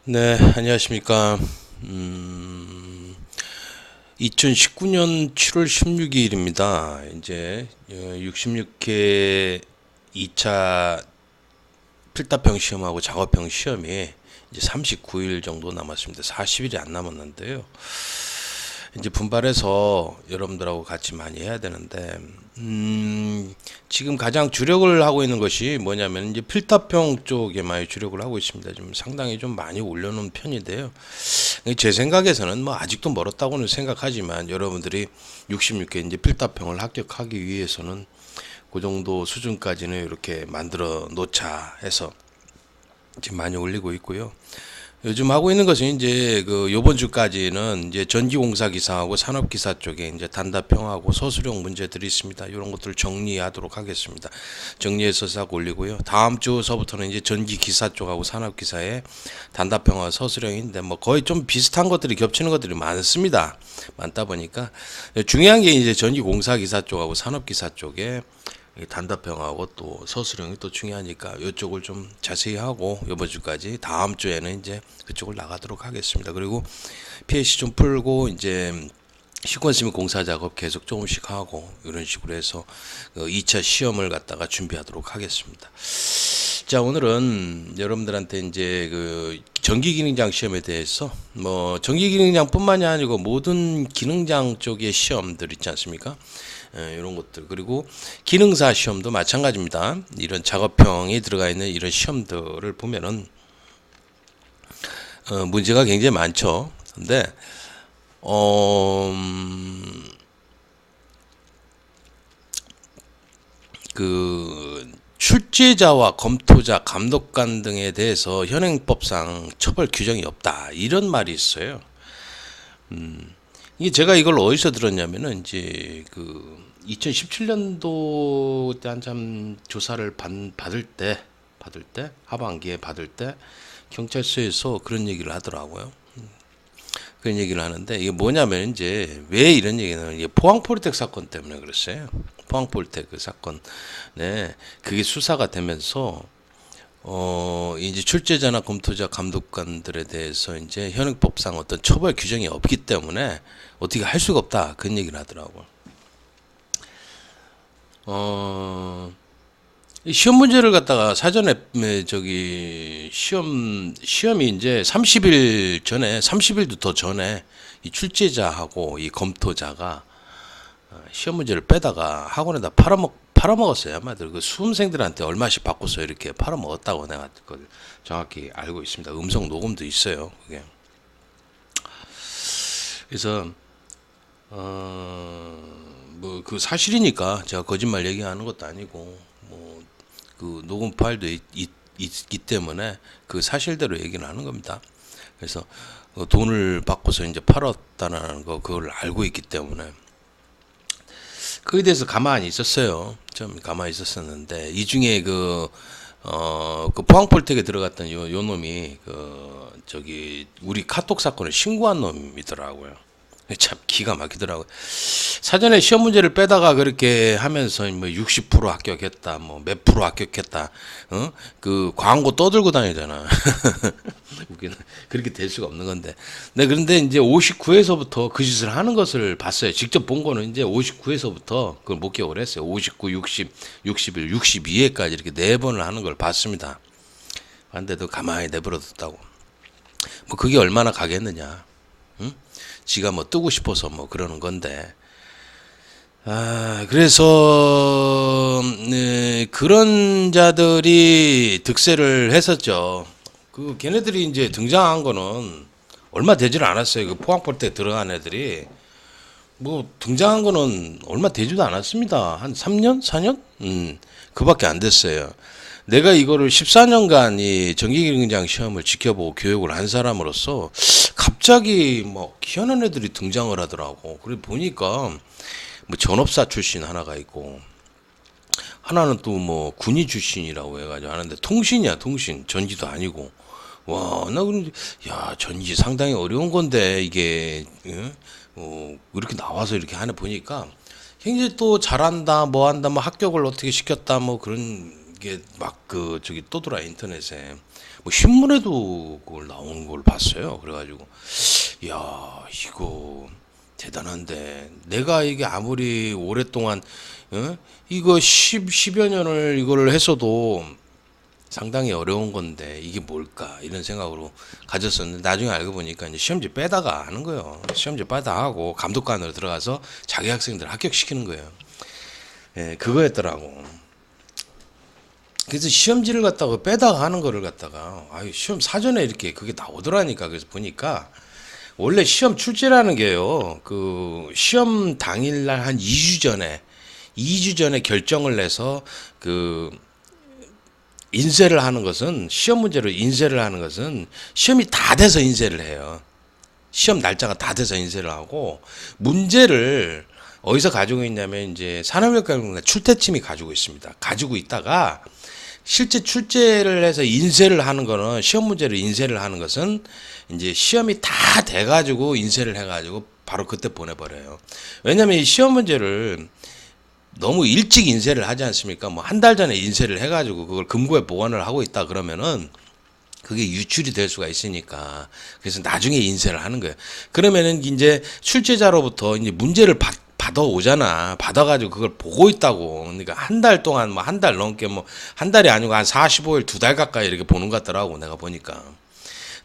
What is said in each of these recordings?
네, 안녕하십니까. 2019년 7월 16일입니다. 이제 66회 2차 필답형 시험하고 작업형 시험이 이제 39일 정도 남았습니다. 40일이 안 남았는데요. 이제 분발해서 여러분들하고 같이 많이 해야 되는데, 지금 가장 주력을 하고 있는 것이 뭐냐면 이제 필답형 쪽에 많이 주력을 하고 있습니다. 좀 상당히 좀 많이 올려놓은 편인데요. 제 생각에서는 뭐 아직도 멀었다고는 생각하지만 여러분들이 66개 이제 필답형을 합격하기 위해서는 그 정도 수준까지는 이렇게 만들어 놓자 해서 지금 많이 올리고 있고요. 요즘 하고 있는 것은 이제 그 요번 주까지는 이제 전기공사 기사하고 산업기사 쪽에 이제 단답형하고 서술형 문제들이 있습니다. 이런 것들을 정리하도록 하겠습니다. 정리해서 싹 올리고요. 다음 주서부터는 이제 전기기사 쪽하고 산업기사에 단답형과 서술형인데 뭐 거의 좀 비슷한 것들이 겹치는 것들이 많습니다. 많다 보니까 중요한 게 이제 전기공사 기사 쪽하고 산업기사 쪽에 단답형하고 또 서술형이 또 중요하니까 이쪽을 좀 자세히 하고 이번 주까지 다음 주에는 이제 그쪽을 나가도록 하겠습니다. 그리고 PAC 좀 풀고 이제 시퀀스 및 공사 작업 계속 조금씩 하고 이런 식으로 해서 2차 시험을 갖다가 준비하도록 하겠습니다. 자, 오늘은 여러분들한테 이제 그 전기기능장 시험에 대해서 뭐 전기기능장뿐만이 아니고 모든 기능장 쪽의 시험들 있지 않습니까? 이런 것들 그리고 기능사 시험도 마찬가지입니다. 이런 작업형이 들어가 있는 이런 시험들을 보면은 문제가 굉장히 많죠. 근데 그 출제자와 검토자, 감독관 등에 대해서 현행법상 처벌 규정이 없다 이런 말이 있어요. 이게 제가 이걸 어디서 들었냐면은 이제 그 2017년도 때 한참 조사를 받을 때 하반기에 받을 때 경찰서에서 그런 얘기를 하더라고요. 그런 얘기를 하는데 이게 뭐냐면 이제 왜 이런 얘기는 이게 포항폴텍 사건 때문에 그랬어요. 포항폴텍 그 사건, 네, 그게 수사가 되면서 이제 출제자나 검토자, 감독관들에 대해서 이제 현행법상 어떤 처벌 규정이 없기 때문에 어떻게 할 수가 없다 그런 얘기를 하더라고요. 이 시험 문제를 갖다가 사전에 저기 시험이 이제 30일 전에 30일도 더 전에 이 출제자하고 이 검토자가 시험 문제를 빼다가 학원에다 팔아먹었어요. 아마도 그 수험생들한테 얼마씩 받고서 이렇게 팔아먹었다고 내가 그걸 정확히 알고 있습니다. 음성 녹음도 있어요. 그게. 그래서 뭐 그 사실이니까 제가 거짓말 얘기하는 것도 아니고 뭐 그 녹음 파일도 있기 때문에 그 사실대로 얘기를 하는 겁니다. 그래서 돈을 받고서 이제 팔았다는 거 그걸 알고 있기 때문에 그에 대해서 가만히 있었어요. 좀 가만히 있었었는데 이 중에 그 포항폴텍에 들어갔던 요 놈이 그 저기 우리 카톡 사건을 신고한 놈이더라고요. 참 기가 막히더라고요. 사전에 시험 문제를 빼다가 그렇게 하면서 뭐 60% 합격했다, 뭐 몇 프로 합격했다, 그 광고 떠들고 다니잖아. 그렇게 될 수가 없는 건데. 네, 그런데 이제 59에서부터 그 짓을 하는 것을 봤어요. 직접 본 거는 이제 59에서부터 그걸 목격을 했어요. 59, 60, 61, 62회까지 이렇게 4번을 하는 걸 봤습니다. 그런데도 가만히 내버려뒀다고. 뭐 그게 얼마나 가겠느냐. 응? 지가 뭐 뜨고 싶어서 뭐 그러는 건데. 그래서 네, 그런 자들이 득세를 했었죠. 그 걔네들이 이제 등장한 거는 얼마 되지를 않았어요. 그 포항폴텍 들어간 애들이 뭐 등장한 거는 얼마 되지도 않았습니다. 한 3년, 4년? 그밖에 안 됐어요. 내가 이거를 14년간 이 전기기능장 시험을 지켜보고 교육을 한 사람으로서 갑자기 뭐 희한한 애들이 등장을 하더라고. 그래 보니까 뭐 전업사 출신 하나가 있고 하나는 또 뭐 군인 출신이라고 해가지고 하는데 통신이야 통신 전지도 아니고 와 나 근데 야 전지 상당히 어려운 건데 이게 이렇게 나와서 이렇게 하나 보니까 굉장히 또 잘한다 뭐 한다 뭐 합격을 어떻게 시켰다 뭐 그런 이게 막 그 저기 떠돌아 인터넷에 뭐 신문에도 그걸 나오는 걸 봤어요. 그래가지고 야 이거 대단한데 내가 이게 아무리 오랫동안 이거 10여 년을 이거를 했어도 상당히 어려운 건데 이게 뭘까 이런 생각으로 가졌었는데 나중에 알고 보니까 이제 시험지 빼다가 하는 거예요. 시험지 빼다 하고 감독관으로 들어가서 자기 학생들 합격시키는 거예요. 예, 그거였더라고. 그래서 시험지를 갖다가 빼다가 하는 거를 갖다가 아유 시험 사전에 이렇게 그게 나오더라니까. 그래서 보니까 원래 시험 출제라는 게요. 그 시험 당일날 한 2주 전에 결정을 내서 그 인쇄를 하는 것은 시험 문제로 인쇄를 하는 것은 시험이 다 돼서 인쇄를 해요. 시험 날짜가 다 돼서 인쇄를 하고 문제를 어디서 가지고 있냐면 이제 산업혁과연구원 출제팀이 가지고 있습니다. 가지고 있다가 실제 출제를 해서 인쇄를 하는 거는 시험 문제를 인쇄를 하는 것은 이제 시험이 다 돼가지고 인쇄를 해가지고 바로 그때 보내버려요. 왜냐면 이 시험 문제를 너무 일찍 인쇄를 하지 않습니까? 뭐 한 달 전에 인쇄를 해가지고 그걸 금고에 보관을 하고 있다 그러면은 그게 유출이 될 수가 있으니까 그래서 나중에 인쇄를 하는 거예요. 그러면은 이제 출제자로부터 이제 문제를 받아오잖아. 받아가지고 그걸 보고 있다고. 그러니까 한 달 동안 뭐 한 달 넘게 뭐 한 달이 아니고 한 45일 2달 가까이 이렇게 보는 것 같더라고. 내가 보니까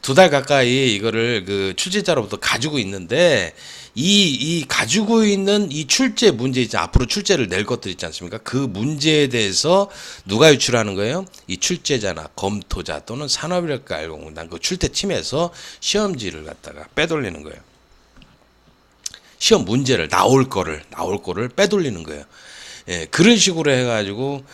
2달 가까이 이거를 그 출제자로부터 가지고 있는데 이 가지고 있는 이 출제 문제 이제 앞으로 출제를 낼 것들 있지 않습니까? 그 문제에 대해서 누가 유출하는 거예요? 이 출제자나 검토자 또는 산업인력과연구원 그 출제팀에서 시험지를 갖다가 빼돌리는 거예요. 시험 문제를 나올 거를 빼돌리는 거예요. 예, 그런 식으로 해가지고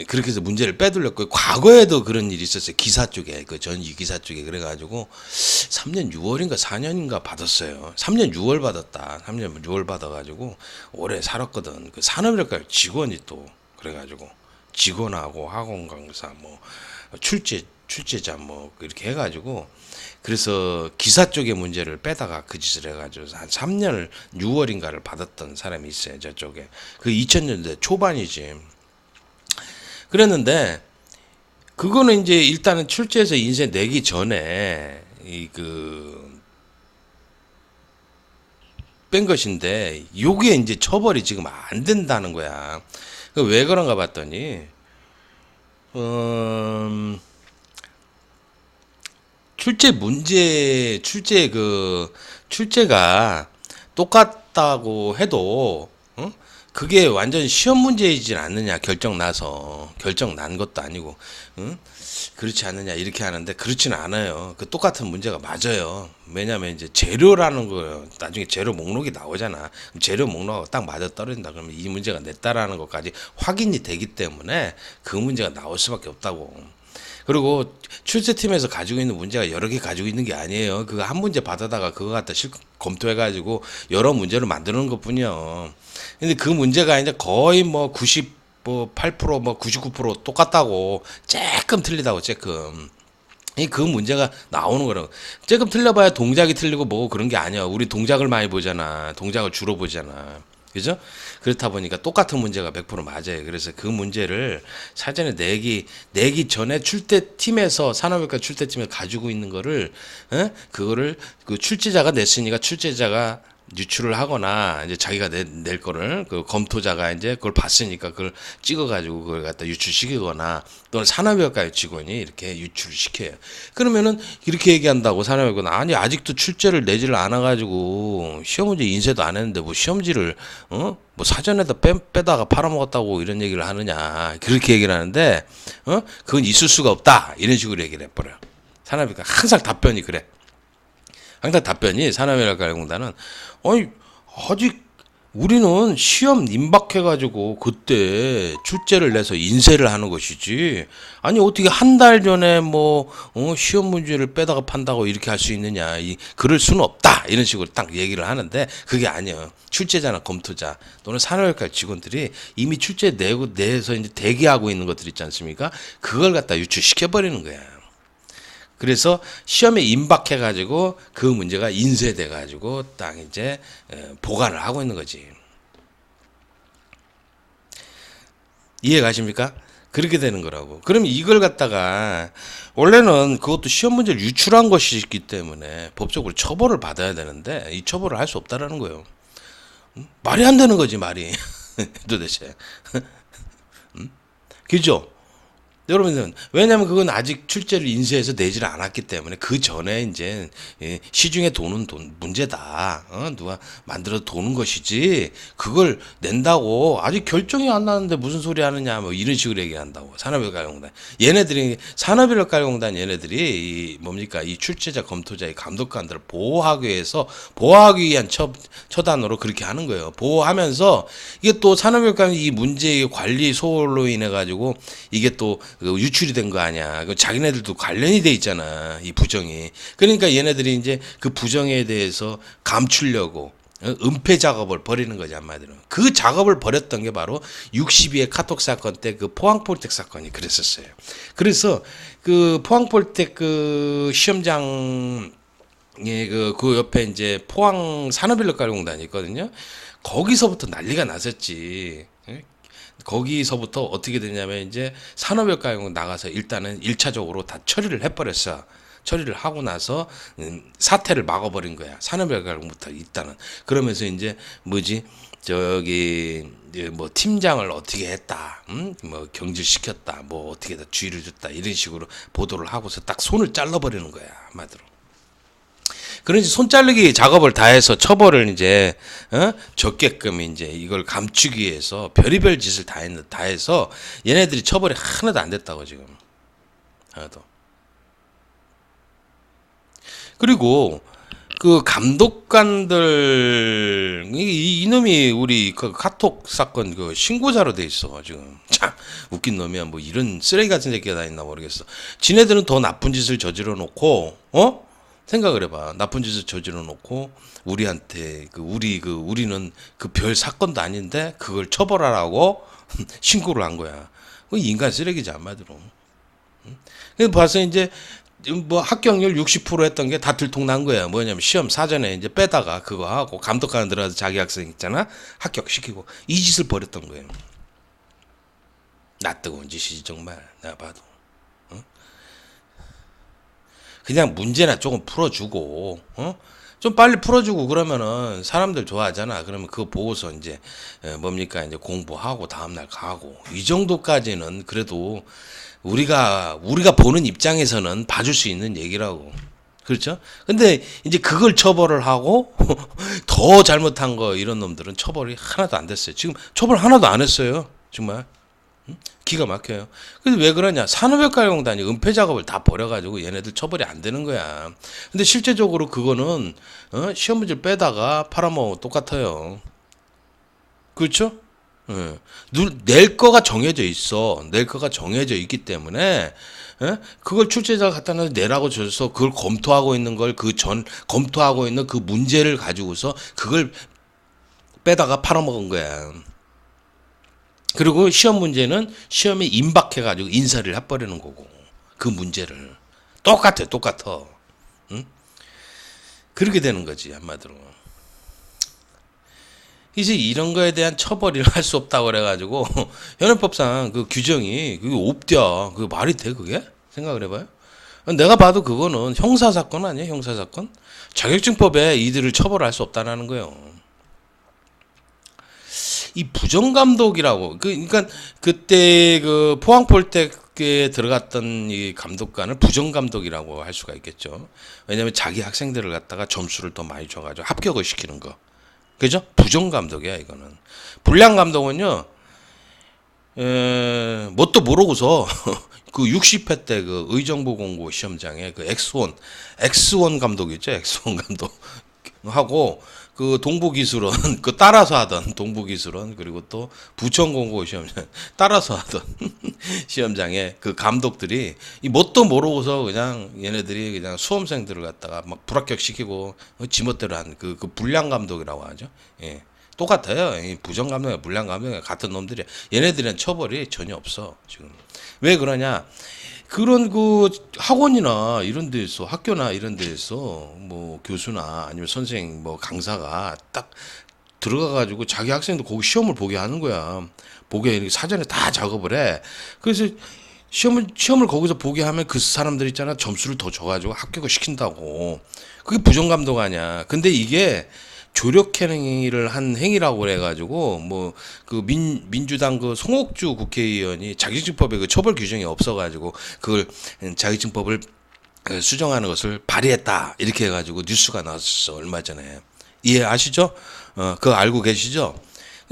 그렇게 해서 문제를 빼돌렸고 과거에도 그런 일이 있었어요. 기사 쪽에 그 전기 기사 쪽에 그래가지고 3년 6월인가 4년인가 받았어요. 3년 6월 받았다. 3년 6월 받아가지고 오래 살았거든. 그 산업인력과 직원이 또 그래가지고 직원하고 학원 강사 뭐 출제자 뭐 이렇게 해가지고 그래서 기사 쪽의 문제를 빼다가 그 짓을 해가지고 한 3년 6월인가를 받았던 사람이 있어요. 저쪽에 그 2000년대 초반이지. 그랬는데 그거는 이제 일단은 출제해서 인쇄 내기 전에 이 그 뺀 것인데 요게 이제 처벌이 지금 안 된다는 거야. 왜 그런가 봤더니 출제가 똑같다고 해도 그게 완전 시험 문제이진 않느냐. 결정 난 것도 아니고 그렇지 않느냐 이렇게 하는데 그렇지는 않아요. 그 똑같은 문제가 맞아요. 왜냐면 이제 재료라는 거예요. 나중에 재료 목록이 나오잖아. 재료 목록하고 딱 맞아 떨어진다 그러면 이 문제가 냈다라는 것까지 확인이 되기 때문에 그 문제가 나올 수밖에 없다고. 그리고 출제팀에서 가지고 있는 문제가 여러 개 가지고 있는 게 아니에요. 그거 한 문제 받아다가 그거 갖다 검토해가지고 여러 문제를 만드는 것 뿐이요. 근데 그 문제가 이제 거의 뭐 98%, 뭐 99% 똑같다고, 조금 틀리다고, 조금. 그 문제가 나오는 거라고. 조금 틀려봐야 동작이 틀리고 뭐고 그런 게 아니야. 우리 동작을 많이 보잖아. 동작을 주로 보잖아. 그죠? 그렇다 보니까 똑같은 문제가 100% 맞아요. 그래서 그 문제를 사전에 내기 전에 출제팀에서 산업인과 출제팀에서 가지고 있는 거를 그거를 그 출제자가 냈으니까 출제자가 유출을 하거나 이제 자기가 낼 거를 그 검토자가 이제 그걸 봤으니까 그걸 찍어가지고 그걸 갖다 유출시키거나 또는 산업인과 직원이 이렇게 유출시켜요. 그러면은 이렇게 얘기한다고 산업인과 아니 아직도 출제를 내지를 않아가지고 시험 문제 인쇄도 안 했는데 뭐 시험지를 뭐 사전에다 빼다가 팔아먹었다고 이런 얘기를 하느냐 그렇게 얘기를 하는데 그건 있을 수가 없다 이런 식으로 얘기를 해버려요. 산업인과 항상 답변이 그래. 항상 답변이 산업인력과연구원은 아니 아직 우리는 시험 임박해가지고 그때 출제를 내서 인쇄를 하는 것이지 아니 어떻게 한 달 전에 뭐 시험 문제를 빼다가 판다고 이렇게 할 수 있느냐 그럴 수는 없다 이런 식으로 딱 얘기를 하는데 그게 아니에요. 출제자나 검토자 또는 산업인과 직원들이 이미 출제 내에서 이제 대기하고 있는 것들 있지 않습니까? 그걸 갖다 유출시켜 버리는 거야. 그래서 시험에 임박해가지고 그 문제가 인쇄돼가지고 딱 이제 보관을 하고 있는 거지. 이해 가십니까? 그렇게 되는 거라고. 그럼 이걸 갖다가 원래는 그것도 시험 문제를 유출한 것이기 때문에 법적으로 처벌을 받아야 되는데 이 처벌을 할 수 없다라는 거예요. 말이 안 되는 거지 말이. 도대체. 그죠? 여러분들은 왜냐하면 그건 아직 출제를 인쇄해서 내지를 않았기 때문에 그 전에 이제 시중에 도는 돈 문제다. 누가 만들어 도는 것이지 그걸 낸다고 아직 결정이 안 나는데 무슨 소리 하느냐 뭐 이런 식으로 얘기한다고. 산업인력가공단 얘네들이 산업인력가공단 얘네들이 이 뭡니까 이 출제자 검토자의 감독관들을 보호하기 위해서 보호하기 위한 처단으로 그렇게 하는 거예요. 보호하면서 이게 또 산업인력가공단 이 문제의 관리 소홀로 인해 가지고 이게 또 유출이 된 거 아니야. 그 자기네들도 관련이 돼 있잖아. 이 부정이. 그러니까 얘네들이 이제 그 부정에 대해서 감추려고 은폐 작업을 벌이는 거지 한마디로. 그 작업을 벌였던 게 바로 62회 카톡 사건 때 그 포항폴텍 사건이 그랬었어요. 그래서 그 포항폴텍 그 시험장 그 옆에 이제 포항 산업인력가공단이 있거든요. 거기서부터 난리가 났었지. 거기서부터 어떻게 되냐면 이제 산업인력가공단 나가서 일단은 1차적으로 다 처리를 해버렸어. 처리를 하고 나서 사태를 막아버린 거야. 산업인력가공단부터 일단은. 그러면서 이제 뭐지 저기 뭐 팀장을 어떻게 했다, 뭐 경질시켰다, 뭐 어떻게 다 주의를 줬다 이런 식으로 보도를 하고서 딱 손을 잘라버리는 거야 한마디로. 그런지 손 자르기 작업을 다 해서 처벌을 이제 적게끔 이제 이걸 감추기 위해서 별의별 짓을 다 해서 얘네들이 처벌이 하나도 안 됐다고 지금 하나도. 그리고 그 감독관들 이놈이 우리 그 카톡 사건 그 신고자로 돼 있어 지금. 참 웃긴 놈이야. 뭐 이런 쓰레기 같은 새끼가 다 있나 모르겠어. 지네들은 더 나쁜 짓을 저질러 놓고 생각을 해봐. 나쁜 짓을 저질러 놓고 우리한테 우리는 그 별 사건도 아닌데 그걸 처벌하라고 신고를 한 거야. 그 인간 쓰레기지 한마디로. 그래서 봐서 이제 뭐 합격률 60% 했던 게 다 들통난 거야. 뭐냐면 시험 사전에 이제 빼다가 그거 하고 감독관 들어가서 자기 학생 있잖아 합격시키고 이 짓을 벌였던 거예요. 낯뜨거운 짓이지 정말 내가 봐도. 그냥 문제나 조금 풀어주고, 좀 빨리 풀어주고 그러면은 사람들 좋아하잖아. 그러면 그거 보고서 이제 뭡니까 이제 공부하고 다음날 가고 이 정도까지는 그래도 우리가 보는 입장에서는 봐줄 수 있는 얘기라고. 그렇죠? 근데 이제 그걸 처벌을 하고 더 잘못한 거 이런 놈들은 처벌이 하나도 안 됐어요. 지금 처벌 하나도 안 했어요. 정말. 기가 막혀요. 근데 왜 그러냐? 산업인력가공단이 은폐 작업을 다 벌여가지고 얘네들 처벌이 안 되는 거야. 근데 실제적으로 그거는 시험 문제를 빼다가 팔아먹어 똑같아요. 그렇죠? 낼 거가 정해져 있어. 낼 거가 정해져 있기 때문에 그걸 출제자가 갖다 놔서 내라고 줘서 그걸 검토하고 있는 걸 검토하고 있는 그 문제를 가지고서 그걸 빼다가 팔아먹은 거야. 그리고 시험 문제는 시험에 임박해가지고 인사를 해버리는 거고 그 문제를 똑같아. 응? 그렇게 되는 거지 한마디로. 이제 이런 거에 대한 처벌을 할 수 없다고 그래가지고 현행법상 그 규정이 그게 없대요. 그게 말이 돼 그게? 생각을 해봐요. 내가 봐도 그거는 형사사건 아니에요 형사사건? 자격증법에 이들을 처벌할 수 없다는 거예요. 이 부정감독이라고 그러니까 그때 그 포항폴텍에 들어갔던 이 감독관을 부정감독이라고 할 수가 있겠죠. 왜냐하면 자기 학생들을 갖다가 점수를 더 많이 줘가지고 합격을 시키는 거, 그죠? 부정감독이야 이거는. 불량감독은요, 뭣도 모르고서 그 60회 때 그 의정부 공고 시험장에 그 X1 감독 있죠, X1 감독 하고. 그 동부기술원 그 따라서 하던 동부기술원 그리고 또 부천공고 시험장 따라서 하던 시험장에 그 감독들이 이 뭣도 모르고서 그냥 얘네들이 그냥 수험생들을 갖다가 막 불합격시키고 지멋대로 한 그 불량 감독이라고 하죠. 예. 똑같아요. 이 부정 감독이나 불량 감독이나 같은 놈들이 얘네들은 처벌이 전혀 없어 지금. 왜 그러냐? 그런 그 학원이나 이런 데서 학교나 이런 데서 뭐 교수나 아니면 선생 뭐 강사가 딱 들어가가지고 자기 학생도 거기 시험을 보게 하는 거야. 보게 이렇게 사전에 다 작업을 해. 그래서 시험을 거기서 보게 하면 그 사람들 있잖아. 점수를 더 줘가지고 합격을 시킨다고. 그게 부정감독 아니야. 근데 이게 조력행위를 한 행위라고 그래가지고 뭐 그 민주당 그 송옥주 국회의원이 자격증법에 그 처벌 규정이 없어가지고 그걸 자격증법을 수정하는 것을 발의했다 이렇게 해가지고 뉴스가 나왔어 얼마 전에. 이해하시죠? 그거 알고 계시죠?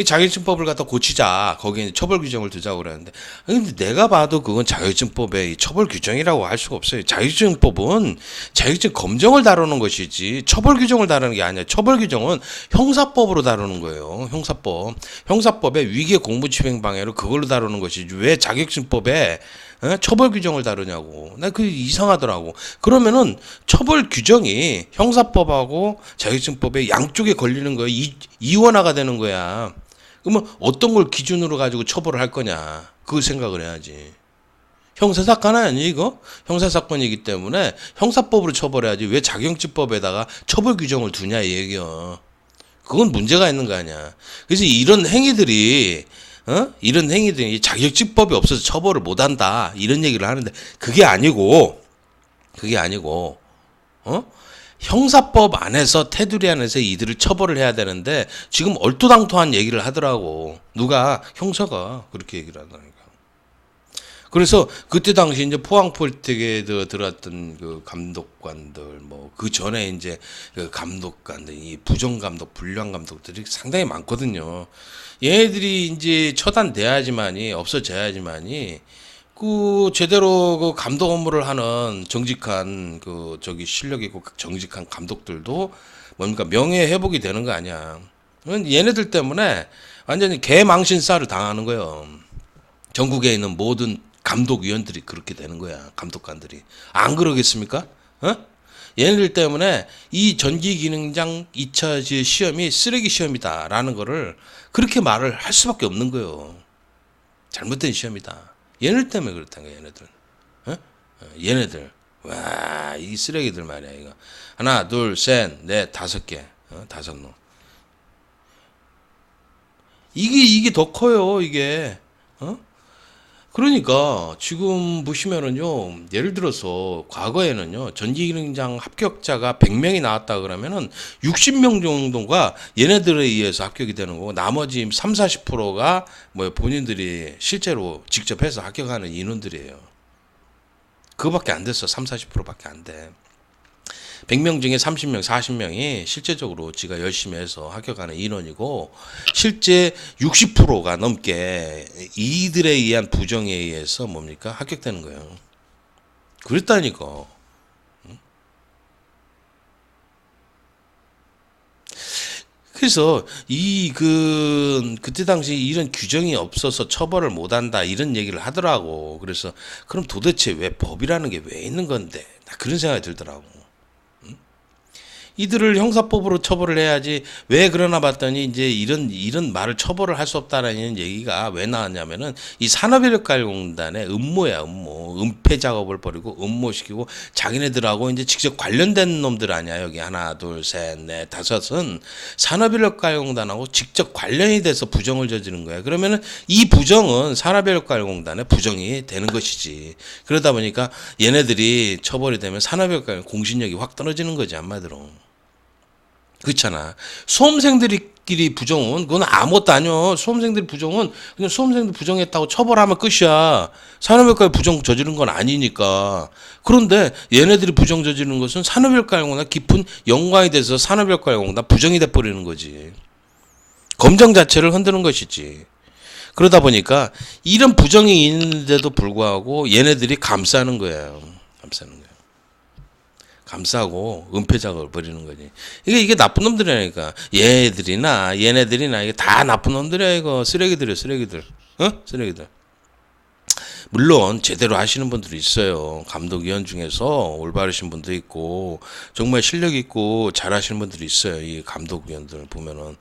자격증법을 갖다 고치자. 거기에 처벌 규정을 두자고 그러는데. 근데 내가 봐도 그건 자격증법의 처벌 규정이라고 할 수가 없어요. 자격증법은 자격증 검정을 다루는 것이지 처벌 규정을 다루는 게 아니야. 처벌 규정은 형사법으로 다루는 거예요. 형사법. 형사법의 위계 공무집행 방해로 그걸로 다루는 것이지. 왜 자격증법에 처벌 규정을 다루냐고. 나 그게 이상하더라고. 그러면은 처벌 규정이 형사법하고 자격증법에 양쪽에 걸리는 거야. 이원화가 되는 거야. 그러면 어떤 걸 기준으로 가지고 처벌을 할 거냐. 그 생각을 해야지. 형사사건 아니야 이거? 형사사건이기 때문에 형사법으로 처벌해야지. 왜 자격증법에다가 처벌 규정을 두냐 이 얘기야. 그건 문제가 있는 거 아니야. 그래서 이런 행위들이 이런 행위들이 자격증법이 없어서 처벌을 못한다 이런 얘기를 하는데 그게 아니고 형사법 안에서 테두리 안에서 이들을 처벌을 해야 되는데 지금 얼토당토한 얘기를 하더라고. 누가 형사가 그렇게 얘기를 하더라니까. 그래서 그때 당시 이제 포항폴텍에 들어왔던 그 감독관들 뭐 그 전에 이제 그 감독관들 이 부정감독 불량 감독들이 상당히 많거든요. 얘네들이 이제 처단돼야지만이 없어져야지만이 그 제대로 그 감독 업무를 하는 정직한 그 저기 실력 있고 정직한 감독들도 뭡니까 명예 회복이 되는 거 아니야. 얘네들 때문에 완전히 개망신살을 당하는 거예요. 전국에 있는 모든 감독위원들이 그렇게 되는 거야. 감독관들이. 안 그러겠습니까? 얘네들 때문에 이 전기기능장 2차 시험이 쓰레기 시험이다라는 거를 그렇게 말을 할 수밖에 없는 거예요. 잘못된 시험이다. 얘네들 때문에 그렇다는 거야. 얘네들. 얘네들. 와, 이 쓰레기들 말이야. 이거. 하나, 둘, 셋, 넷, 5개. 5놈. 이게 더 커요. 이게. 그러니까 지금 보시면은요, 예를 들어서 과거에는요, 전기기능장 합격자가 100명이 나왔다 그러면은 60명 정도가 얘네들에 의해서 합격이 되는 거고, 나머지 3, 40%가 뭐 본인들이 실제로 직접 해서 합격하는 인원들이에요. 그거밖에 안 됐어. 3, 40%밖에 안 돼. 100명 중에 30명, 40명이 실제적으로 지가 열심히 해서 합격하는 인원이고 실제 60%가 넘게 이들에 의한 부정에 의해서 뭡니까? 합격되는 거예요. 그랬다니까. 그래서 그때 당시 이런 규정이 없어서 처벌을 못한다 이런 얘기를 하더라고. 그래서 그럼 도대체 왜 법이라는 게 왜 있는 건데? 나 그런 생각이 들더라고. 이들을 형사법으로 처벌을 해야지. 왜 그러나 봤더니 이제 이런 말을 처벌을 할 수 없다라는 얘기가 왜 나왔냐면은 이 산업인력가공단의 음모야. 은폐 작업을 벌이고 음모시키고 자기네들하고 이제 직접 관련된 놈들 아니야. 여기 하나, 둘, 셋, 넷, 5은 산업인력가공단하고 직접 관련이 돼서 부정을 저지른 거야. 그러면은 이 부정은 산업인력가공단의 부정이 되는 것이지. 그러다 보니까 얘네들이 처벌이 되면 산업인력가공 공신력이 확 떨어지는 거지 한마디로. 그렇잖아. 수험생들끼리 부정은 그건 아무것도 아니요. 수험생들 부정은 그냥 수험생들 부정했다고 처벌하면 끝이야. 산업인력가에 부정 저지른 건 아니니까. 그런데 얘네들이 부정 저지른 것은 산업인력가공단 깊은 연관이 돼서 산업인력가공단 부정이 돼버리는 거지. 검정 자체를 흔드는 것이지. 그러다 보니까 이런 부정이 있는데도 불구하고 얘네들이 감싸는 거예요. 감싸는 거예요. 감싸고 은폐 작업을 벌이는 거지. 이게 나쁜 놈들이라니까. 얘네들이나 이게 다 나쁜 놈들이야. 이거 쓰레기들이야. 쓰레기들. 쓰레기들. 물론 제대로 하시는 분들이 있어요. 감독위원 중에서 올바르신 분도 있고 정말 실력 있고 잘하시는 분들이 있어요. 이 감독위원들 보면은.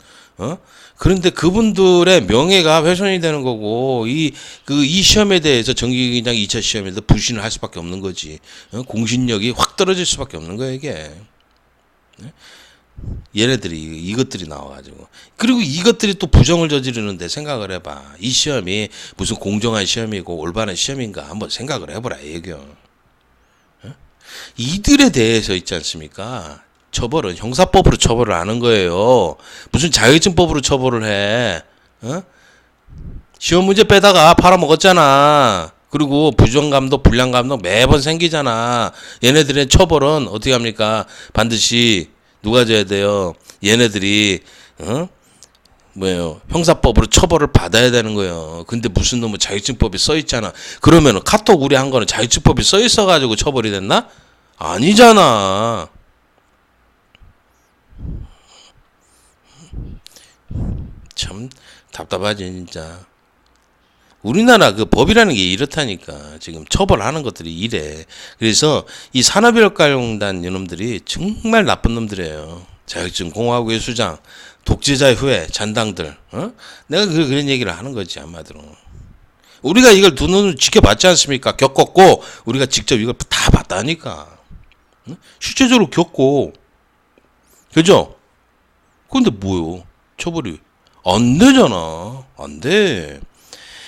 그런데 그분들의 명예가 훼손이 되는 거고 이 시험에 대해서 전기기능장 2차 시험에 대해서 불신을 할 수밖에 없는 거지. 공신력이 확 떨어질 수밖에 없는 거예요 이게. 얘네들이 이것들이 나와가지고 그리고 이것들이 또 부정을 저지르는데 생각을 해봐. 이 시험이 무슨 공정한 시험이고 올바른 시험인가 한번 생각을 해보라 얘기요. 이들에 대해서 있지 않습니까? 처벌은 형사법으로 처벌을 하는 거예요. 무슨 자격증법으로 처벌을 해? 어? 시험 문제 빼다가 팔아먹었잖아. 그리고 부정감독, 불량감독 매번 생기잖아. 얘네들의 처벌은 어떻게 합니까? 반드시 누가 져야 돼요? 얘네들이 뭐예요? 형사법으로 처벌을 받아야 되는 거예요. 근데 무슨 놈의 자격증법이 써 있잖아. 그러면은 카톡 의뢰한 거는 자격증법이 써 있어 가지고 처벌이 됐나? 아니잖아. 참 답답하지 진짜. 우리나라 그 법이라는 게 이렇다니까. 지금 처벌하는 것들이 이래. 그래서 이 산업인력가용단 이놈들이 정말 나쁜 놈들이에요. 자격증 공화국의 수장, 독재자의 후예, 잔당들. 내가 그런 얘기를 하는 거지 한마디로. 우리가 이걸 두 눈으로 지켜봤지 않습니까? 겪었고 우리가 직접 이걸 다 봤다니까. 실제적으로 겪고. 그죠? 근데 뭐요? 처벌이 안 되잖아. 안 돼.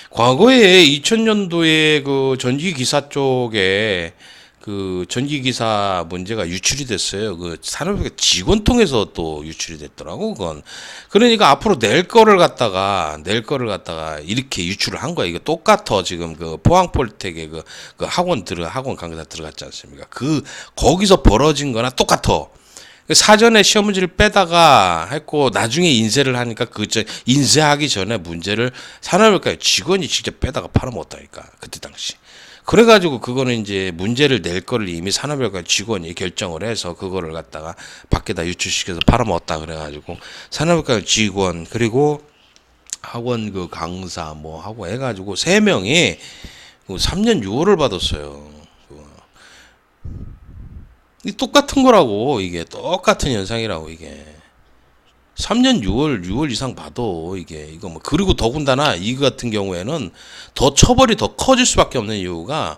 과거에 2000년도에 그 전기기사 쪽에 그 전기기사 문제가 유출이 됐어요. 그 산업계 직원 통해서 또 유출이 됐더라고, 그건. 그러니까 앞으로 낼 거를 갖다가 이렇게 유출을 한 거야. 이거 똑같아. 지금 그 포항폴텍에 그 학원 강사 들어갔지 않습니까? 거기서 벌어진 거나 똑같아. 사전에 시험 문제를 빼다가 했고 나중에 인쇄를 하니까 인쇄하기 전에 문제를 산업일까 직원이 직접 빼다가 팔아먹었다니까 그때 당시. 그래가지고 그거는 이제 문제를 낼 거를 이미 산업일까 직원이 결정을 해서 그거를 갖다가 밖에다 유출시켜서 팔아먹었다 그래가지고 산업일까 직원 그리고 학원 그 강사 뭐 하고 해가지고 3명이 3년 6월을 받았어요. 이 똑같은 거라고. 이게 똑같은 현상이라고. 이게 3년 6월 이상 봐도 이거 뭐. 그리고 더군다나 이거 같은 경우에는 더 처벌이 더 커질 수밖에 없는 이유가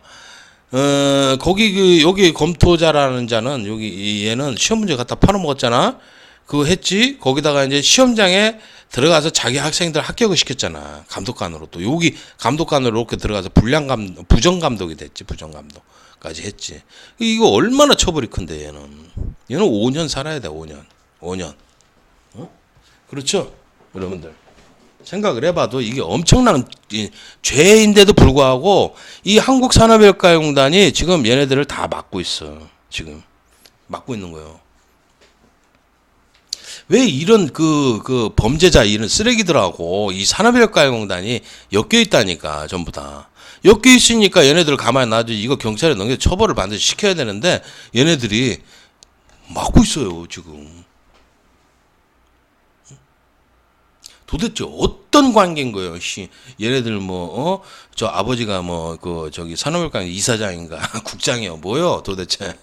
거기 여기 검토자라는 자는 여기 얘는 시험 문제 갖다 팔아먹었잖아. 그거 했지. 거기다가 이제 시험장에 들어가서 자기 학생들 합격을 시켰잖아. 감독관으로. 또 여기 감독관으로 이렇게 들어가서 부정감독이 됐지. 부정감독까지 했지. 이거 얼마나 처벌이 큰데 얘는 5년 살아야 돼. 5년. 그렇죠? 여러분들 생각을 해봐도 이게 엄청난 죄인데도 불구하고 이 한국산업인력가용단이 지금 얘네들을 다 막고 있어. 지금 막고 있는 거예요. 왜 이런 그 범죄자 이런 쓰레기들하고 이 산업인력가용단이 엮여 있다니까. 전부 다 엮여 있으니까 얘네들 가만히 놔두지. 이거 경찰에 넘겨 처벌을 반드시 시켜야 되는데 얘네들이 막고 있어요 지금. 도대체 어떤 관계인 거예요? 얘네들 저 아버지가 저기 산업인력가용 이사장인가 국장이요 뭐요 도대체.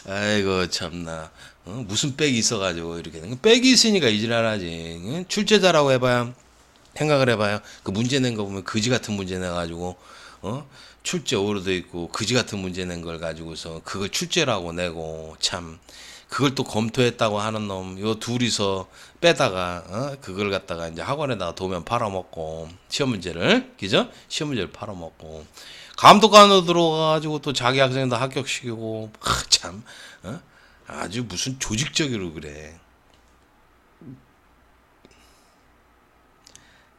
아이고 참나. 무슨 백이 있어가지고 이렇게 백이 있으니까 이지랄하지. 출제자라고 해봐야 생각을 해봐요. 그 문제 낸 거 보면 그지 같은 문제 내가지고 출제 오류도 있고 그지 같은 문제 낸 걸 가지고서 그걸 출제라고 내고 참 그걸 또 검토했다고 하는 놈 요 둘이서 빼다가 그걸 갖다가 이제 학원에다가 도면 팔아먹고 시험 문제를 그죠? 시험 문제를 팔아먹고 감독관으로 들어가가지고 또 자기 학생도 합격시키고 참 아주 무슨 조직적으로 그래.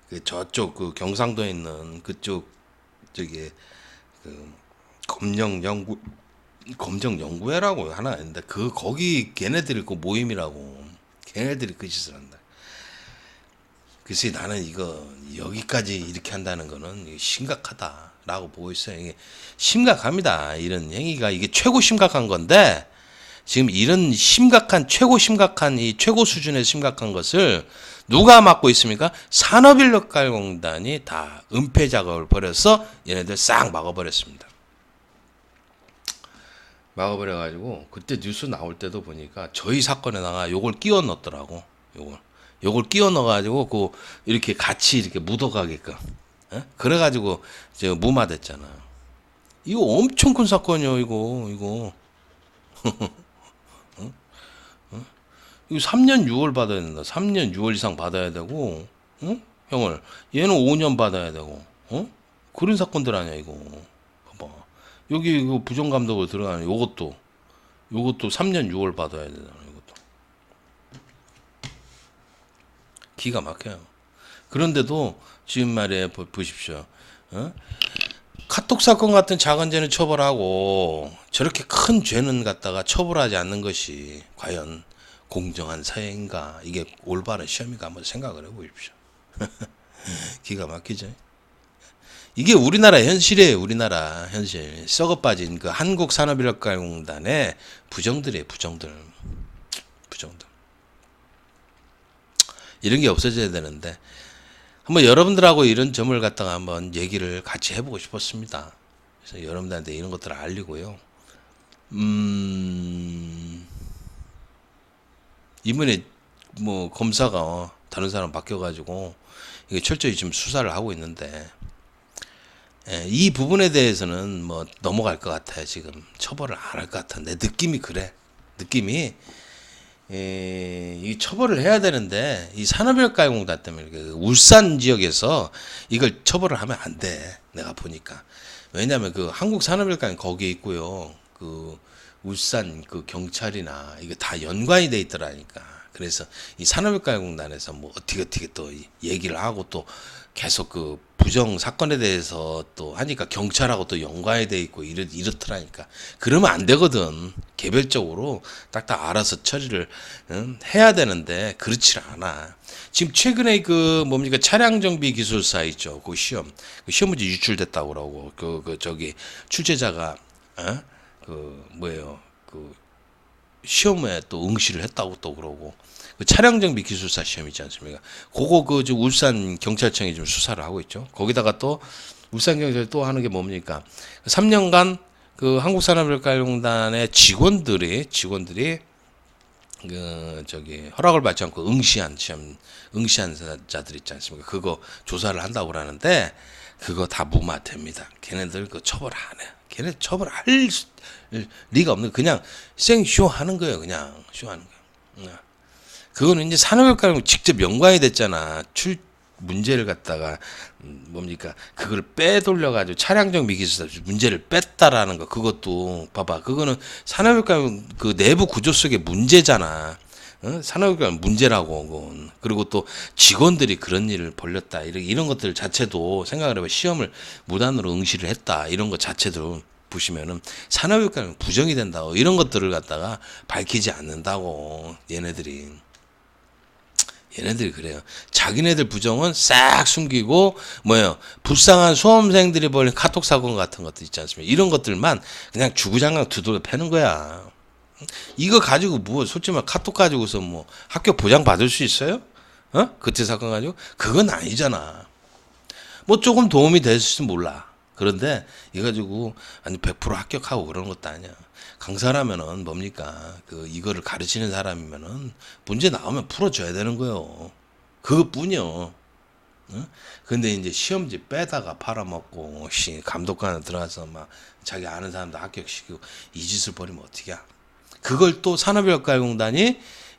그 저쪽 그 경상도에 있는 그쪽 저기 그 검정연구회라고 하나 있는데 거기 걔네들이 그 모임이라고 걔네들이 그 짓을 한다. 글쎄 나는 이거 여기까지 이렇게 한다는 거는 심각하다라고 보고 있어요. 이게 심각합니다. 이런 행위가 이게 최고 심각한 건데 지금 이런 최고 심각한 이 최고 수준의 심각한 것을 누가 맡고 있습니까? 산업인력가용단이 다 은폐 작업을 벌여서 얘네들 싹 막아버렸습니다. 막아버려가지고 그때 뉴스 나올 때도 보니까 저희 사건에다가 요걸 끼워 넣었더라고. 요걸 끼워 넣어가지고 이렇게 같이 이렇게 묻어가게끔. 그래가지고 제가 무마됐잖아. 이거 엄청 큰 사건이요. 이거. 이거 3년 6월 받아야 된다. 3년 6월 이상 받아야 되고, 어? 형을. 얘는 5년 받아야 되고, 어? 그런 사건들 아니야, 이거. 봐봐. 여기 이거 부정감독으로 들어가는 요것도 3년 6월 받아야 되잖아, 이것도. 기가 막혀요. 그런데도 지금 말에 보십시오. 어? 카톡 사건 같은 작은 죄는 처벌하고 저렇게 큰 죄는 갖다가 처벌하지 않는 것이 과연 공정한 사회인가? 이게 올바른 시험인가 한번 생각을 해보십시오. 기가 막히죠. 이게 우리나라 현실이에요. 우리나라 현실. 썩어 빠진 그 한국산업인력가공단의 부정들이에요. 부정들. 이런 게 없어져야 되는데 한번 여러분들하고 이런 점을 갖다가 한번 얘기를 같이 해보고 싶었습니다. 그래서 여러분들한테 이런 것들을 알리고요. 이번에 뭐 검사가 다른 사람 바뀌어가지고 이게 철저히 지금 수사를 하고 있는데 이 부분에 대해서는 뭐 넘어갈 것 같아요. 지금 처벌을 안 할 것 같아. 내 느낌이 그래. 느낌이 이 처벌을 해야 되는데 이 산업인력가공단 때문에 울산 지역에서 이걸 처벌을 하면 안 돼. 내가 보니까 왜냐하면 그 한국산업인력가공 거기 있고요. 그 울산 그 경찰이나 이거 다 연관이 돼 있더라니까. 그래서 이 산업인력가공단에서 뭐 어떻게 또 얘기를 하고 또 계속 그 부정 사건에 대해서 또 하니까 경찰하고 또 연관이 돼 있고 이렇더라니까. 그러면 안 되거든. 개별적으로 딱딱 알아서 처리를 해야 되는데 그렇지 않아. 지금 최근에 그 뭡니까 차량 정비 기술사 있죠. 그 시험 문제 유출됐다고 그러고 그 저기 출제자가 그 뭐예요 그 시험에 또 응시를 했다고 또 그러고 그 차량 정비 기술사 시험 있지 않습니까? 그거 그 지금 울산 경찰청이 좀 수사를 하고 있죠. 거기다가 또 울산 경찰 또 하는 게 뭡니까? 3년간 그 한국산업인력가공단의 직원들이 그 저기 허락을 받지 않고 응시한 자들 있지 않습니까? 그거 조사를 한다고 그러는데 그거 다 무마됩니다. 걔네들 그 처벌 안 해. 걔네 처벌할 리가 없는 그냥 생쇼 하는 거예요. 그냥 쇼하는 거예요. 그거는 이제 산업인력가랑 직접 연관이 됐잖아. 문제를 갖다가 뭡니까 그걸 빼돌려 가지고 차량적 미기술사 문제를 뺐다라는 거 그것도 봐봐 그거는 산업인력가공 그 내부 구조 속의 문제잖아. 산업인력가공 문제라고 그건. 그리고 또 직원들이 그런 일을 벌렸다 이런 것들 자체도 생각을 해봐. 시험을 무단으로 응시를 했다 이런 것 자체도 보시면은 산업인력가공 부정이 된다고 이런 것들을 갖다가 밝히지 않는다고 얘네들이 그래요. 자기네들 부정은 싹 숨기고 뭐예요? 불쌍한 수험생들이 벌린 카톡 사건 같은 것들 있지 않습니까? 이런 것들만 그냥 주구장창 두들겨 패는 거야. 이거 가지고 뭐 솔직히 말 카톡 가지고서 뭐 학교 보장 받을 수 있어요? 그때 사건 가지고 그건 아니잖아. 뭐 조금 도움이 될지 몰라. 그런데 이거 가지고 아니 100% 합격하고 그런 것도 아니야. 강사라면은 뭡니까? 그 이거를 가르치는 사람이면은 문제 나오면 풀어줘야 되는 거요. 그것뿐이요. 근데 이제 시험지 빼다가 팔아먹고 감독관에 들어가서 막 자기 아는 사람도 합격시키고 이 짓을 벌이면 어떡해? 그걸 또 산업인력가공단이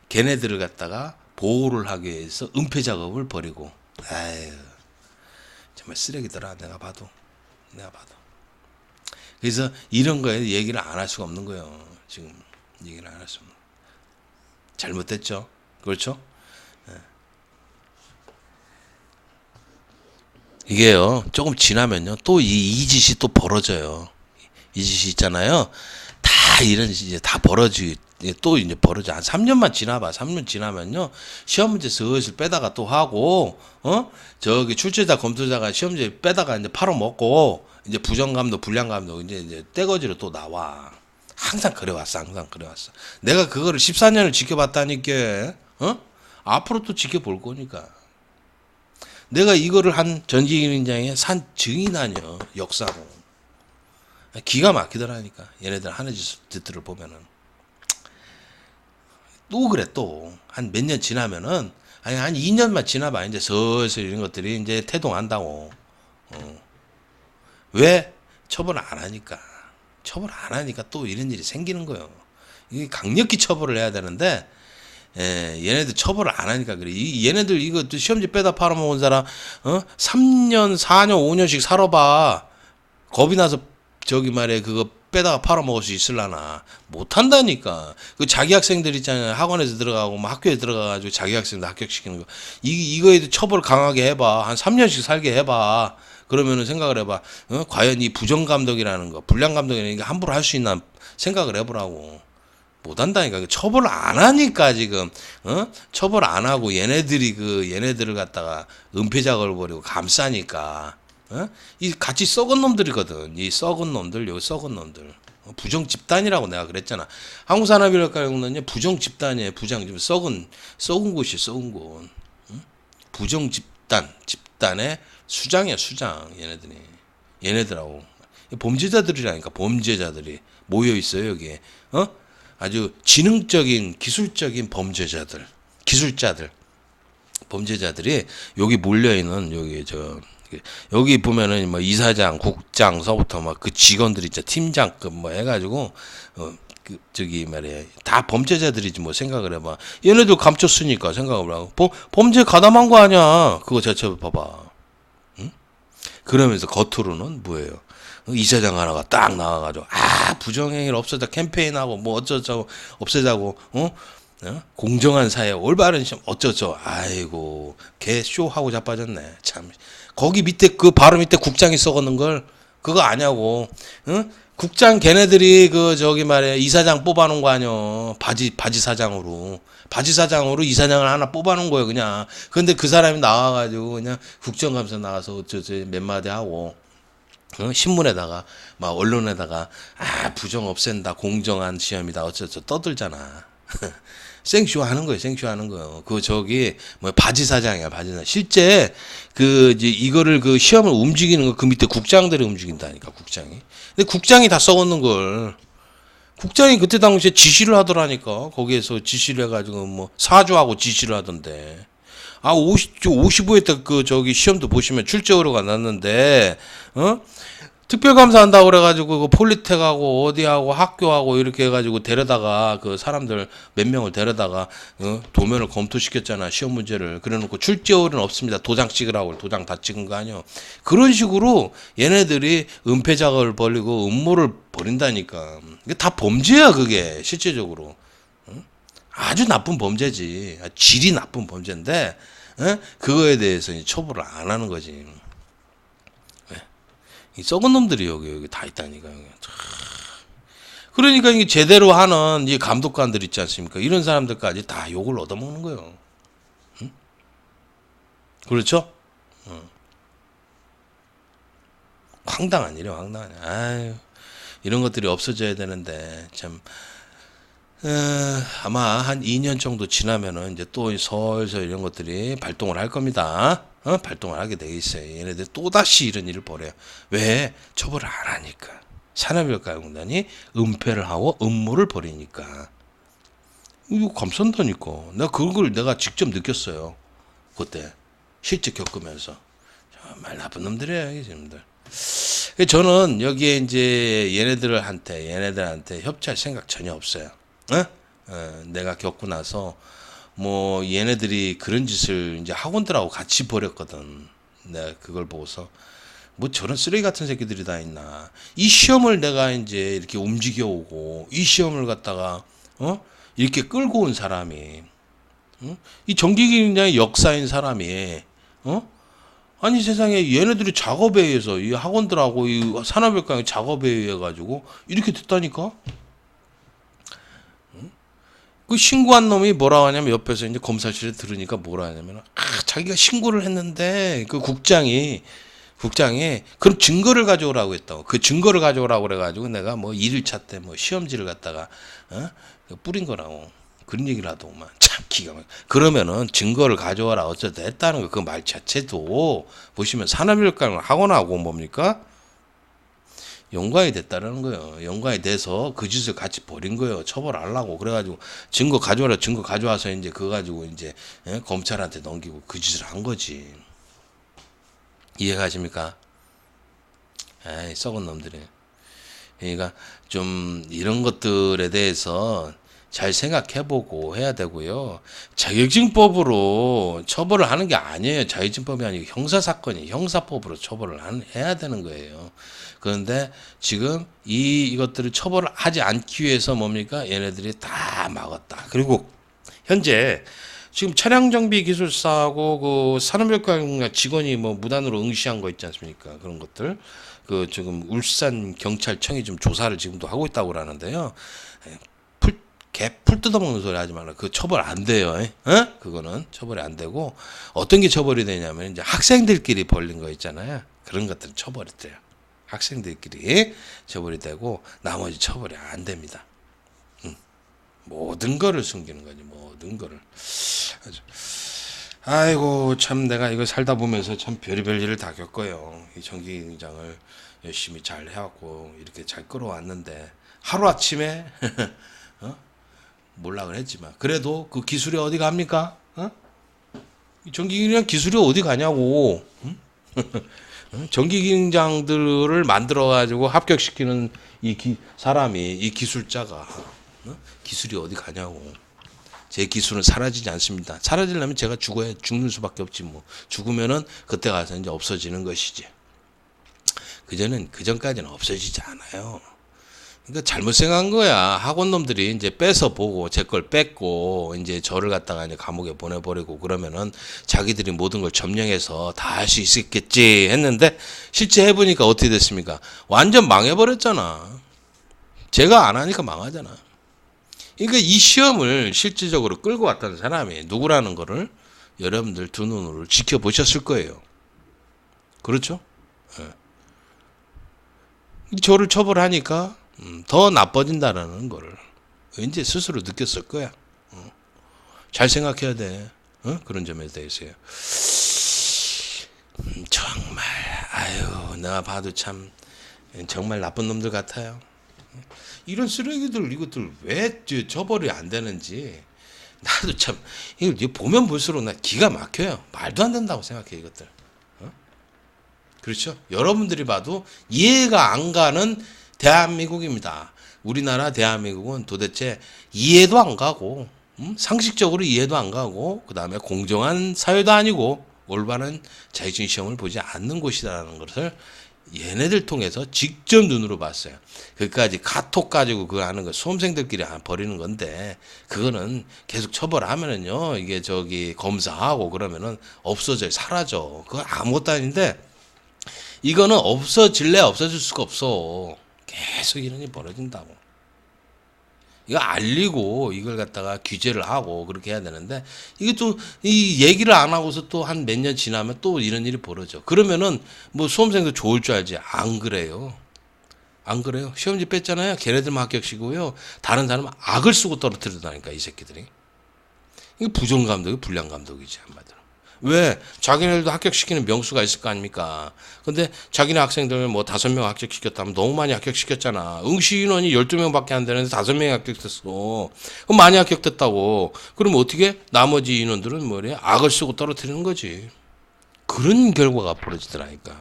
걔네들을 갖다가 보호를 하기 위해서 은폐 작업을 벌이고 아유 정말 쓰레기더라 내가 봐도. 그래서 이런 거에 얘기를 안 할 수가 없는 거예요. 지금 얘기를 안 할 수 없는. 잘못됐죠. 그렇죠? 이게요. 조금 지나면요. 또 이 짓이 또 벌어져요. 이 짓이 있잖아요. 다 이런 이제 다 또 이제 벌어져. 한 3년만 지나봐. 3년 지나면요. 시험 문제 슬슬 빼다가 또 하고, 저기 출제자, 검토자가 시험 문제 빼다가 이제 팔아먹고, 이제 부정감독, 불량감독, 이제 떼거지로 또 나와. 항상 그래왔어. 내가 그거를 14년을 지켜봤다니까, 앞으로 또 지켜볼 거니까. 내가 이거를 한 전기인장에 산 증인아니요. 역사로. 기가 막히더라니까. 얘네들 하는 짓들을 보면은. 또 그래 또 한 몇 년 지나면은 아니 한 2년만 지나봐 이제 슬슬 이런 것들이 이제 태동한다고. 왜 처벌 안 하니까 또 이런 일이 생기는 거예요. 이게 강력히 처벌을 해야 되는데 얘네들 처벌을 안 하니까 그래. 얘네들 이거 시험지 빼다 팔아먹은 사람 3년 4년 5년씩 살아봐. 겁이 나서 저기 말해 그거 빼다가 팔아먹을 수 있을라나. 못한다니까. 그 자기 학생들 있잖아요. 학원에서 들어가고 뭐 학교에 들어가가지고 자기 학생들 합격시키는 거. 이거에도 처벌 강하게 해봐. 한 3년씩 살게 해봐. 그러면은 생각을 해봐. 과연 이 부정감독이라는 거, 불량감독이라는 게 함부로 할 수 있나 생각을 해보라고. 못한다니까. 처벌을 안 하니까 지금 처벌 안 하고 얘네들을 갖다가 은폐작업을 벌이고 감싸니까 이 같이 썩은 놈들이거든. 이 썩은 놈들, 요 썩은 놈들. 부정 집단이라고 내가 그랬잖아. 한국산업인력가용론은 부정 집단이에요. 썩은 곳이 썩은 곳. 부정 집단의 수장이야, 수장. 얘네들하고 범죄자들이라니까. 범죄자들이 모여 있어요 여기에. 아주 지능적인 기술적인 범죄자들이 여기 몰려 있는 여기 보면은 뭐 이사장, 국장서부터 막 그 직원들 있죠. 팀장급 뭐 해가지고 그 저기 말이야 다 범죄자들이지 뭐. 생각을 해봐. 얘네들 감췄으니까 생각을 하고 범죄 가담한 거 아니야. 그거 자체 봐봐. 응? 그러면서 겉으로는 뭐예요? 이사장 하나가 딱 나와가지고 부정행위를 없애자 캠페인하고 뭐 어쩌자고 없애자고 공정한 사회 올바른 시험 어쩌죠. 아이고 개 쇼하고 자빠졌네 참. 거기 밑에 그 바로 밑에 국장이 썩었는 걸 그거 아냐고. 국장 걔네들이 그 저기 말이야 이사장 뽑아놓은 거 아니야. 바지 사장으로 이사장을 하나 뽑아놓은 거예요 그냥. 근데 그 사람이 나와가지고 그냥 국정감사 나가서 저 몇 마디 하고 신문에다가 막 언론에다가 부정 없앤다 공정한 시험이다 어쩌죠 떠들잖아. 생쇼 하는 거예요. 그 저기 뭐 바지 사장이야. 실제 그 이제 이거를 그 시험을 움직이는 거 그 밑에 국장들이 움직인다니까. 근데 국장이 다 썩었는 걸. 국장이 그때 당시에 지시를 하더라니까. 거기에서 지시를 해가지고 뭐 사주하고 지시를 하던데. 55회 때 그 저기 시험도 보시면 출제오류가 났는데 특별감사한다고 그래가지고 그 폴리텍하고 어디하고 학교하고 이렇게 해가지고 데려다가 그 사람들 몇 명을 데려다가 도면을 검토시켰잖아. 시험 문제를. 그래놓고 출제오류는 없습니다. 도장 찍으라고. 도장 다 찍은 거 아니야. 그런 식으로 얘네들이 은폐 작업을 벌이고 음모를 벌인다니까. 이게 다 범죄야 그게 실제적으로. 아주 나쁜 범죄지. 질이 나쁜 범죄인데 그거에 대해서 처벌을 안 하는 거지. 이 썩은 놈들이 여기 다 있다니까. 그러니까 이게 제대로 하는 이 감독관들 있지 않습니까? 이런 사람들까지 다 욕을 얻어먹는 거예요. 응? 그렇죠? 황당한 일이야, 황당한 일. 아유, 이런 것들이 없어져야 되는데 참. 아마 한 2년 정도 지나면은 이제 또 슬슬 이런 것들이 발동을 할 겁니다. 발동을 하게 돼 있어요. 얘네들 또다시 이런 일을 벌여요. 왜? 처벌을 안 하니까. 산업인력가용단이 은폐를 하고 음모를 벌이니까. 이거 감싼다니까. 내가 직접 느꼈어요. 그때. 실제 겪으면서. 정말 나쁜 놈들이에요, 이 놈들. 저는 여기에 이제 얘네들한테 협조할 생각 전혀 없어요. 내가 겪고 나서 뭐 얘네들이 그런 짓을 이제 학원들하고 같이 벌였거든. 내가 그걸 보고서 뭐 저런 쓰레기 같은 새끼들이 다 있나. 이 시험을 내가 이제 이렇게 움직여 오고 이 시험을 갖다가 이렇게 끌고 온 사람이 이 정기기능의 역사인 사람이 아니 세상에 얘네들이 작업에 의해서 이 학원들하고 이 산업인력가용 작업에 의해 가지고 이렇게 됐다니까. 그 신고한 놈이 뭐라고 하냐면 옆에서 이제 검사실에 들으니까 뭐라 하냐면 자기가 신고를 했는데 그 국장이 그럼 증거를 가져오라고 했다고. 그 증거를 가져오라고 그래가지고 내가 뭐 1일차 때 뭐 시험지를 갖다가 뿌린 거라고. 그런 얘기를 하더구만. 참 기가 막혀. 그러면은 증거를 가져와라 어쩌다 했다는 거 그 말 자체도 보시면 산업인력가용 학원하고 뭡니까? 연관이 됐다는 거예요. 연관이 돼서 그 짓을 같이 벌인 거예요. 처벌하려고. 그래가지고 증거 가져와서 이제 그거 가지고 이제 검찰한테 넘기고 그 짓을 한 거지. 이해가십니까? 에이, 썩은 놈들이. 그러니까 좀 이런 것들에 대해서 잘 생각해보고 해야 되고요. 자격증법으로 처벌을 하는 게 아니에요. 자격증법이 아니고 형사사건이 형사법으로 처벌을 해야 되는 거예요. 그런데 지금 이것들을 처벌을 하지 않기 위해서 뭡니까? 얘네들이 다 막았다. 그리고 현재 지금 차량정비기술사하고 그 산업협력과 직원이 뭐 무단으로 응시한 거 있지 않습니까? 그런 것들. 그 지금 울산 경찰청이 좀 조사를 지금도 하고 있다고 그러는데요. 풀 뜯어먹는 소리 하지 말라. 그 처벌 안 돼요. 그거는 처벌이 안 되고 어떤 게 처벌이 되냐면 이제 학생들끼리 벌린 거 있잖아요. 그런 것들은 처벌이 돼요. 학생들끼리 처벌이 되고 나머지 처벌이 안 됩니다. 모든 거를 숨기는 거지. 모든 거를. 아이고 참 내가 이거 살다 보면서 참 별의별 일을 다 겪어요. 이 전기장을 열심히 잘 해왔고 이렇게 잘 끌어왔는데 하루아침에 몰락을 했지만 그래도 그 기술이 어디 갑니까? 이 전기기능장 기술이 어디 가냐고. 전기기능장들을 만들어 가지고 합격시키는 사람이 이 기술자가 기술이 어디 가냐고. 제 기술은 사라지지 않습니다. 사라지려면 제가 죽는 수밖에 없지 뭐. 죽으면은 그때 가서 이제 없어지는 것이지. 그전까지는 없어지지 않아요. 그러니까 잘못 생각한 거야. 학원 놈들이 이제 뺏어 보고 제 걸 뺏고 이제 저를 갖다가 이제 감옥에 보내버리고 그러면은 자기들이 모든 걸 점령해서 다 할 수 있겠지 했는데 실제 해보니까 어떻게 됐습니까? 완전 망해버렸잖아. 제가 안 하니까 망하잖아. 그러니까 이 시험을 실질적으로 끌고 왔던 사람이 누구라는 거를 여러분들 두 눈으로 지켜보셨을 거예요. 그렇죠? 저를 처벌하니까 더 나빠진다라는 거를 이제 스스로 느꼈을 거야. 잘 생각해야 돼. 그런 점에 대해서요. 정말 아유 내가 봐도 참 정말 나쁜 놈들 같아요. 이런 쓰레기들 이것들 왜 처벌이 안 되는지 나도 참 이거 보면 볼수록 나 기가 막혀요. 말도 안 된다고 생각해 이것들. 그렇죠? 여러분들이 봐도 이해가 안 가는 대한민국입니다. 우리나라 대한민국은 도대체 이해도 안 가고 상식적으로 이해도 안 가고 그 다음에 공정한 사회도 아니고 올바른 자격증 시험을 보지 않는 곳이라는 것을 얘네들 통해서 직접 눈으로 봤어요. 그까지 카톡 가지고 그거 하는 거 수험생들끼리 버리는 건데 그거는 계속 처벌하면은요 이게 검사하고 그러면은 없어져요. 사라져. 그거 아무것도 아닌데 이거는 없어질 수가 없어. 계속 이런 일이 벌어진다고. 이거 알리고 이걸 갖다가 규제를 하고 그렇게 해야 되는데 이게 또 이 얘기를 안 하고서 또 한 몇 년 지나면 또 이런 일이 벌어져. 그러면은 뭐 수험생도 좋을 줄 알지. 안 그래요. 안 그래요. 시험지 뺐잖아요. 걔네들만 합격시고요. 다른 사람은 악을 쓰고 떨어뜨리다니까 이 새끼들이. 이게 부정감독이 불량감독이지 한마디로. 왜? 자기네들도 합격시키는 명수가 있을 거 아닙니까? 근데 자기네 학생들 뭐 5명 합격시켰다면 너무 많이 합격시켰잖아. 응시 인원이 12명밖에 안 되는데 5명이 합격됐어. 그럼 많이 합격됐다고. 그럼 어떻게? 나머지 인원들은 뭐래? 악을 쓰고 떨어뜨리는 거지. 그런 결과가 벌어지더라니까.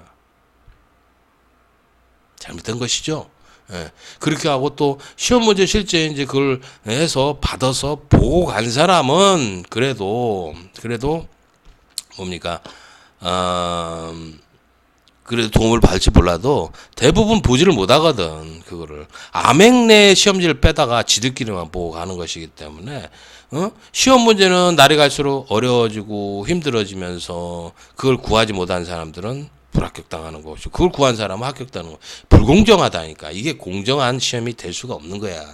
잘못된 것이죠. 예. 그렇게 하고 또 시험 문제 실제 이제 그걸 해서 받아서 보고 간 사람은 그래도 뭡니까? 그래도 도움을 받을지 몰라도 대부분 보지를 못하거든. 그거를 암행내 시험지를 빼다가 지들끼리만 보고 가는 것이기 때문에 시험 문제는 날이 갈수록 어려워지고 힘들어지면서 그걸 구하지 못한 사람들은 불합격당하는 것이고 그걸 구한 사람은 합격당하는 거. 불공정하다니까. 이게 공정한 시험이 될 수가 없는 거야.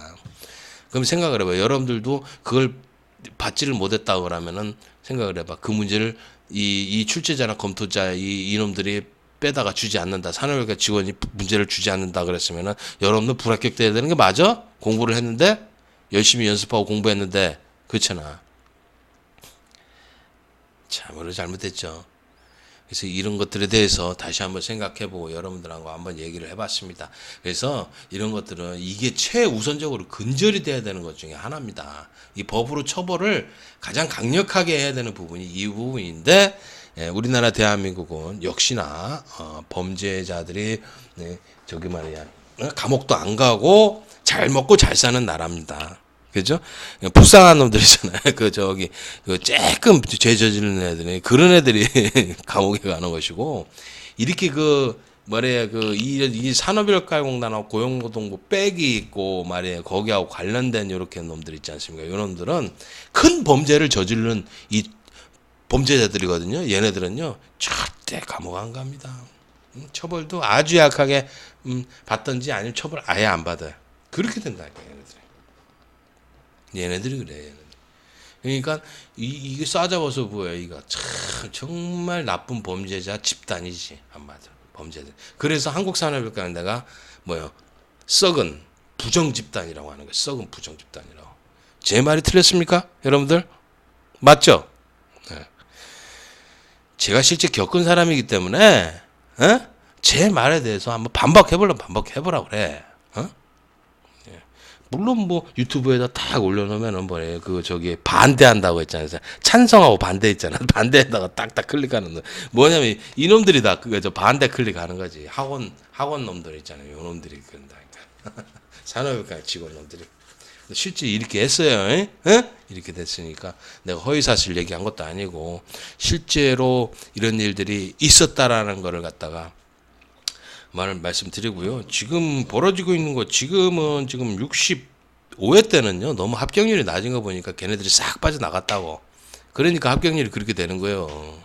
그럼 생각을 해봐. 여러분들도 그걸 받지를 못했다고 그러면은 생각을 해봐. 그 문제를 이 출제자나 검토자 이놈들이 빼다가 주지 않는다. 산업외과 직원이 문제를 주지 않는다 그랬으면은 여러분들 불합격돼야 되는 게 맞아? 공부를 했는데 열심히 연습하고 공부했는데 그렇잖아. 참으로 잘못됐죠. 그래서 이런 것들에 대해서 다시 한번 생각해보고 여러분들하고 한번 얘기를 해봤습니다. 그래서 이런 것들은 이게 최우선적으로 근절이 돼야 되는 것 중에 하나입니다. 이 법으로 처벌을 가장 강력하게 해야 되는 부분이 이 부분인데 우리나라 대한민국은 역시나 범죄자들이 저기 말이야 감옥도 안 가고 잘 먹고 잘 사는 나라입니다. 그죠? 불쌍한 놈들이잖아요. 그 저기 그 조금 죄 저지르는 애들이 그런 애들이 감옥에 가는 것이고 이렇게 그 말이야 이 산업인력가공단하고 고용노동부 백이 있고 말이야 거기하고 관련된 이렇게 놈들 있지 않습니까? 이 놈들은 큰 범죄를 저지르는 이 범죄자들이거든요. 얘네들은요 절대 감옥 안 갑니다. 처벌도 아주 약하게 받든지 아니면 처벌 아예 안 받아요. 그렇게 된다니까 얘네들이 그래. 얘네들. 그러니까 이게 싸잡아서 보여. 이거 참 정말 나쁜 범죄자 집단이지 한마디로 범죄자. 그래서 한국산업인력공단가 뭐요? 썩은 부정 집단이라고 하는 거예요. 썩은 부정 집단이라고. 제 말이 틀렸습니까, 여러분들? 맞죠? 네. 제가 실제 겪은 사람이기 때문에 제 말에 대해서 한번 반박해보려면 반박해보라 그래. 물론 뭐 유튜브에다 딱 올려놓으면은 뭐래 그 저기 반대한다고 했잖아요. 찬성하고 반대했잖아. 반대에다가 딱딱 클릭하는 거. 뭐냐면 이놈들이 다 그거 저 반대 클릭하는 거지. 학원 놈들 있잖아요. 요 놈들이 그런다니까. 산업인과 직원 놈들이. 실제 이렇게 했어요. 에? 이렇게 됐으니까 내가 허위사실 얘기한 것도 아니고 실제로 이런 일들이 있었다라는 거를 갖다가 말씀드리고요. 지금 벌어지고 있는 거 지금은 지금 65회 때는요. 너무 합격률이 낮은 거 보니까 걔네들이 싹 빠져나갔다고. 그러니까 합격률이 그렇게 되는 거예요.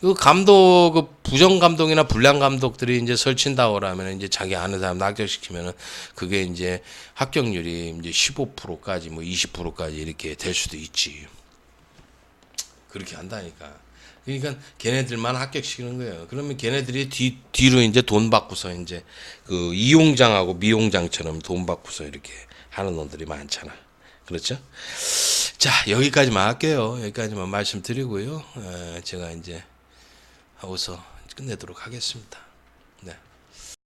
그 감독, 그 부정 감독이나 불량 감독들이 이제 설친다고 하면 이제 자기 아는 사람 합격시키면은 그게 이제 합격률이 이제 15%까지 뭐 20%까지 이렇게 될 수도 있지. 그렇게 한다니까. 그러니까 걔네들만 합격시키는 거예요. 그러면 걔네들이 뒤로 이제 돈 받고서 이제 그 이용장하고 미용장처럼 돈 받고서 이렇게 하는 놈들이 많잖아. 그렇죠? 자, 여기까지만 할게요. 여기까지만 말씀드리고요. 제가 이제 하고서 끝내도록 하겠습니다.